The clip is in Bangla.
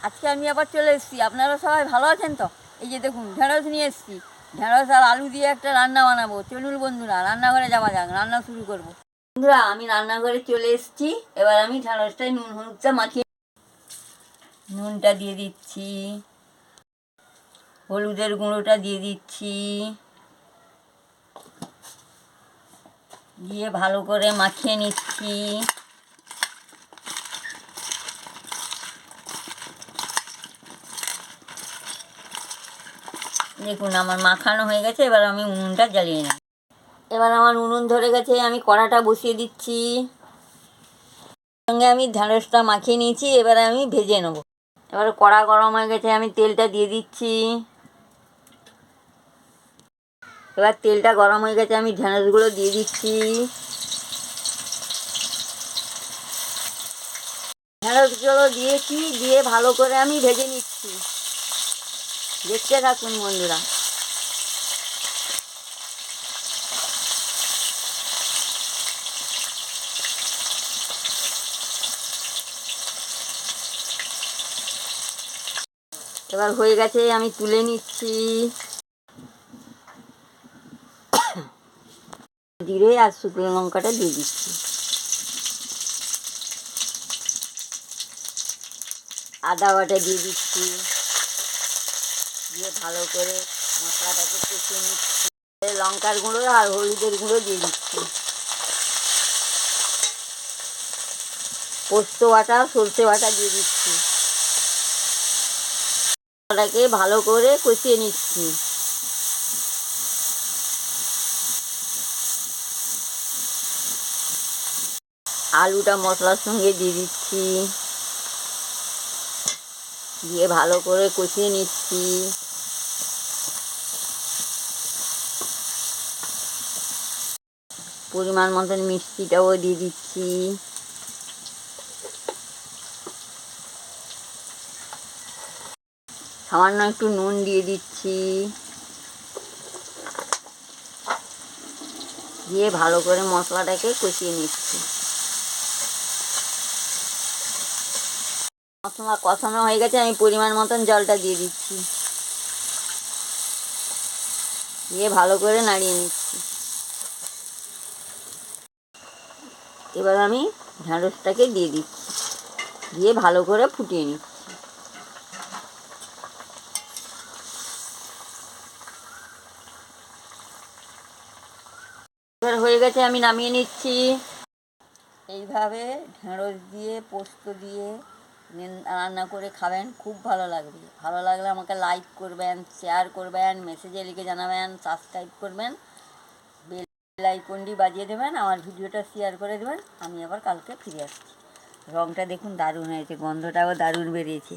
আজকে আমি আবার চলে এসেছি। আপনারা সবাই ভালো আছেন তো? এই যে দেখুন ঢেঁড়স নিয়ে এসেছি। ঢেঁড়স আর আলু দিয়ে একটা রান্না বানাবো। চলুন বন্ধুরা, রান্নাঘরে যাওয়া যাক, রান্না শুরু করব। বন্ধুরা, আমি রান্নাঘরে চলে এসেছি। এবার আমি ঢেঁড়সটায় নুন হলুদটা মাখিয়ে নুনটা দিয়ে দিচ্ছি, হলুদের গুঁড়োটা দিয়ে দিচ্ছি, দিয়ে ভালো করে মাখিয়ে নিচ্ছি। দেখুন আমার মাখানো হয়ে গেছে। এবার আমি উনুনটা জ্বালিয়ে নিই। এবার আমার উনুন ধরে গেছে, আমি কড়াটা বসিয়ে দিচ্ছি। সঙ্গে আমি ঢেঁড়সটা মাখিয়ে নিয়েছি, এবারে আমি ভেজে নেব। এবার কড়া গরম হয়ে গেছে, আমি তেলটা দিয়ে দিচ্ছি। এবার তেলটা গরম হয়ে গেছে, আমি ঢেঁড়সগুলো দিয়ে দিচ্ছি। ঢেঁড়সগুলো দিয়েছি, দিয়ে ভালো করে আমি ভেজে নিচ্ছি। দেখতে থাকুন বন্ধুরা। এবার হয়ে গেছে, আমি তুলে নিচ্ছি। জিরে আর শুকনো লঙ্কাটা দিয়ে দিচ্ছি। আদা বাটা দিয়ে দিচ্ছি, দিয়ে ভালো করে মশলাটাকে কষিয়ে নিচ্ছি। লঙ্কার গুঁড়ো আর হলুদের গুঁড়ো দিয়ে দিচ্ছি। পোস্ত বাটা, সরষে বাটা দিয়ে দিচ্ছি। ওটাকে ভালো করে কষিয়ে নিচ্ছি। আলুটা মশলার সঙ্গে দিয়ে দিচ্ছি, দিয়ে ভালো করে কষিয়ে নিচ্ছি। পরিমাণ মতন মিষ্টিটাও দিয়ে দিচ্ছি। সামান্য একটু নুন দিয়ে দিচ্ছি, দিয়ে ভালো করে মশলাটাকে কষিয়ে নিচ্ছি। মশলা কষানো হয়ে গেছে, আমি পরিমাণ মতন জলটা দিয়ে দিচ্ছি, দিয়ে ভালো করে নাড়িয়ে নিচ্ছি। এবার আমি ঢেঁড়সটাকে দিয়ে দিচ্ছি, দিয়ে ভালো করে ফুটিয়ে নিচ্ছি। এবার হয়ে গেছে, আমি নামিয়ে নিচ্ছি। এইভাবে ঢেঁড়স দিয়ে পোস্ত দিয়ে রান্না করে খাবেন, খুব ভালো লাগবে। ভালো লাগলে আমাকে লাইক করবেন, শেয়ার করবেন, মেসেজে লিখে জানাবেন, সাবস্ক্রাইব করবেন, বেল আইকনটি বাজিয়ে দেবেন, আমার ভিডিওটা শেয়ার করে দেবেন। আমি আবার কালকে ফিরে আসছি। রঙটা দেখুন দারুণ হয়েছে, গন্ধটাও দারুণ বেরিয়েছে।